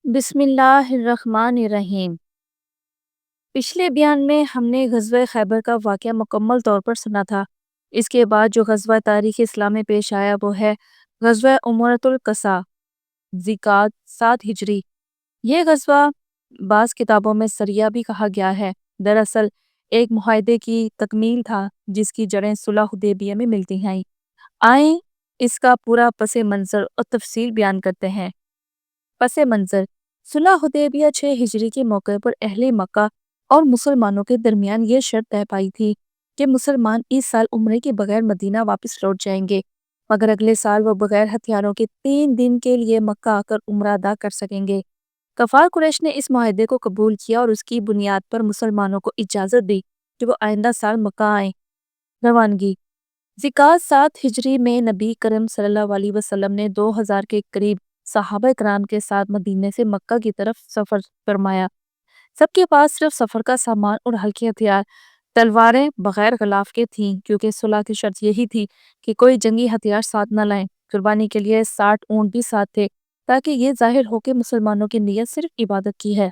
بسم اللہ الرحمن الرحیم۔ پچھلے بیان میں ہم نے غزوہ خیبر کا واقعہ مکمل طور پر سنا تھا۔ اس کے بعد جو غزوہ تاریخ اسلام میں پیش آیا وہ ہے غزوہ امرۃ القصیٰ ذی-قعدہ 7 ہجری۔ یہ غزوہ بعض کتابوں میں سریہ بھی کہا گیا ہے۔ دراصل ایک معاہدے کی تکمیل تھا جس کی جڑیں صلح حدیبیہ میں ملتی ہیں۔ آئیں اس کا پورا پس منظر اور تفصیل بیان کرتے ہیں۔ پس منظر: صلح حدیبیہ 6 ہجری کے موقع پر اہل مکہ اور مسلمانوں کے درمیان یہ شرط طے پائی تھی کہ مسلمان اس سال عمرے کے بغیر مدینہ واپس لوٹ جائیں گے، مگر اگلے سال وہ بغیر ہتھیاروں کے 3 دن کے لیے مکہ آ کر عمرہ ادا کر سکیں گے۔ کفار قریش نے اس معاہدے کو قبول کیا اور اس کی بنیاد پر مسلمانوں کو اجازت دی کہ وہ آئندہ سال مکہ آئیں۔ روانگی: ذی-قعدہ 7 ہجری میں نبی کریم صلی اللہ علیہ وسلم نے 2000 کے قریب صحابہ کرام کے ساتھ مدینے سے مکہ کی طرف سفر فرمایا۔ سب کے پاس صرف سفر کا سامان اور ہلکے ہتھیار، تلواریں بغیر غلاف کے تھیں، کیونکہ صلح کی شرط یہی تھی کہ کوئی جنگی ہتھیار ساتھ نہ لائیں۔ قربانی کے لیے 60 اونٹ بھی ساتھ تھے تاکہ یہ ظاہر ہو کہ مسلمانوں کی نیت صرف عبادت کی ہے۔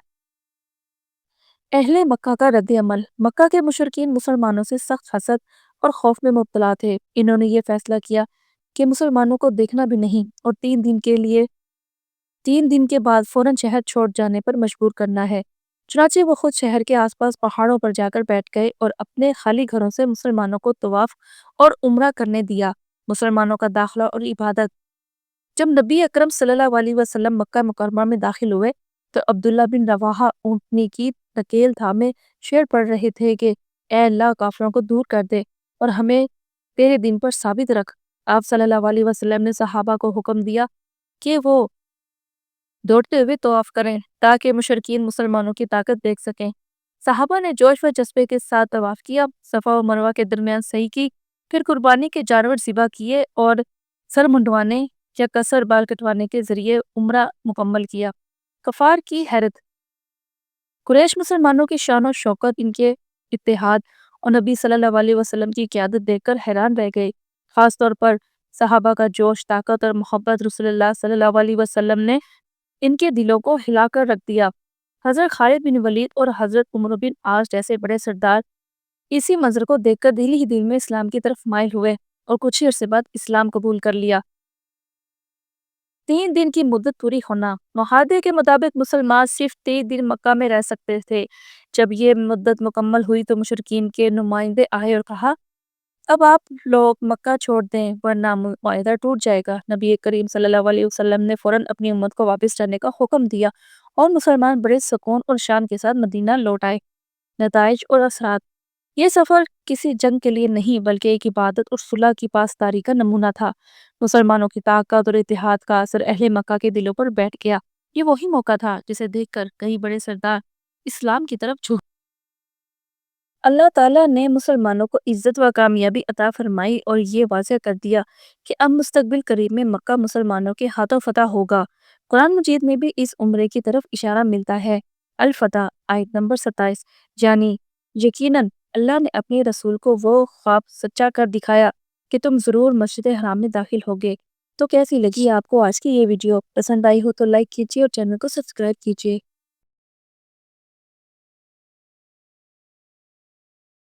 اہل مکہ کا رد عمل: مکہ کے مشرکین مسلمانوں سے سخت حسد اور خوف میں مبتلا تھے۔ انہوں نے یہ فیصلہ کیا کہ مسلمانوں کو دیکھنا بھی نہیں اور 3 دن کے بعد فوراً شہر چھوڑ جانے پر مجبور کرنا ہے۔ چنانچہ وہ خود شہر کے آس پاس پہاڑوں پر جا کر بیٹھ گئے اور اپنے خالی گھروں سے مسلمانوں کو طواف اور عمرہ کرنے دیا۔ مسلمانوں کا داخلہ اور عبادت: جب نبی اکرم صلی اللہ علیہ وسلم مکہ مکرمہ میں داخل ہوئے تو عبداللہ بن رواحہ اونٹنی کی نکیل تھامے شعر پڑھ رہے تھے کہ اے اللہ، کافروں کو دور کر دے اور ہمیں تیرے دین پر ثابت رکھ۔ آپ صلی اللہ علیہ وسلم نے صحابہ کو حکم دیا کہ وہ دوڑتے ہوئے طواف کریں تاکہ مشرکین مسلمانوں کی طاقت دیکھ سکیں۔ صحابہ نے جوش و جذبے کے ساتھ طواف کیا، صفا و مروہ کے درمیان سعی کی، پھر قربانی کے جانور ذبح کیے اور سر منڈوانے یا قصر بال کٹوانے کے ذریعے عمرہ مکمل کیا۔ کفار کی حیرت: قریش مسلمانوں کی شان و شوکت، ان کے اتحاد اور نبی صلی اللہ علیہ وسلم کی قیادت دیکھ کر حیران رہ گئے۔ خاص طور پر صحابہ کا جوش، طاقت اور محبت رسول اللہ صلی اللہ علیہ وسلم نے ان کے دلوں کو ہلا کر رکھ دیا۔ حضرت خالد بن ولید اور حضرت عمرو بن عاص جیسے بڑے سردار اسی منظر کو دیکھ کر دل ہی دل میں اسلام کی طرف مائل ہوئے اور کچھ ہی عرصے بعد اسلام قبول کر لیا۔ 3 دن کی مدت پوری ہونا: معاہدے کے مطابق مسلمان صرف 3 دن مکہ میں رہ سکتے تھے۔ جب یہ مدت مکمل ہوئی تو مشرکین کے نمائندے آئے اور کہا، اب آپ لوگ مکہ چھوڑ دیں ورنہ معاہدہ ٹوٹ جائے گا۔ نبی کریم صلی اللہ علیہ وسلم نے فوراً اپنی امت کو واپس جانے کا حکم دیا اور مسلمان بڑے سکون اور شان کے ساتھ مدینہ لوٹ آئے۔ نتائج اور اثرات: یہ سفر کسی جنگ کے لیے نہیں بلکہ ایک عبادت اور صلح کی پاسداری کا نمونہ تھا۔ مسلمانوں کی طاقت اور اتحاد کا اثر اہل مکہ کے دلوں پر بیٹھ گیا۔ یہ وہی موقع تھا جسے دیکھ کر کئی بڑے سردار اسلام کی طرف جھک۔ اللہ تعالیٰ نے مسلمانوں کو عزت و کامیابی عطا فرمائی اور یہ واضح کر دیا کہ اب مستقبل قریب میں مکہ مسلمانوں کے ہاتھوں فتح ہوگا۔ قرآن مجید میں بھی اس عمرے کی طرف اشارہ ملتا ہے۔ الفتح آیت نمبر 27، یعنی یقیناً اللہ نے اپنے رسول کو وہ خواب سچا کر دکھایا کہ تم ضرور مسجد حرام میں داخل ہوگے۔ تو کیسی لگی آپ کو آج کی یہ ویڈیو؟ پسند آئی ہو تو لائک کیجیے اور چینل کو سبسکرائب کیجیے۔